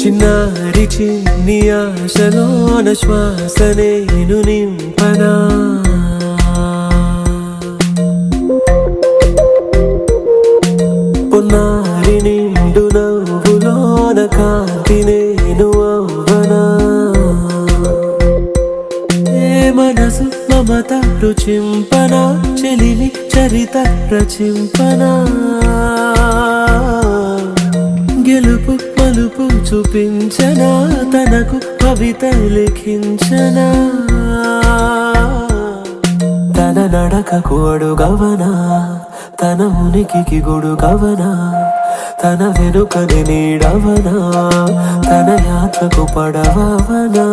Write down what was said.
చిన్నారి చిన్ని ఆశలోన శ్వాస నేను నింపనా, పొన్నారి నిండు నవ్వులోన కాంతి నేను అవ్వనా, ఏ మనసు మమత రుచింపనా, చెలిమి చరిత రచింపనా, గెలుపు మలుపు చూపించనా, తనకు కవిత లిఖించనా, తన నడకకు అడుగవనా, తన ఉనికికి గొడుగవనా, తన వెనుకని నీడవనా, తన యాత్రకు పడవనా.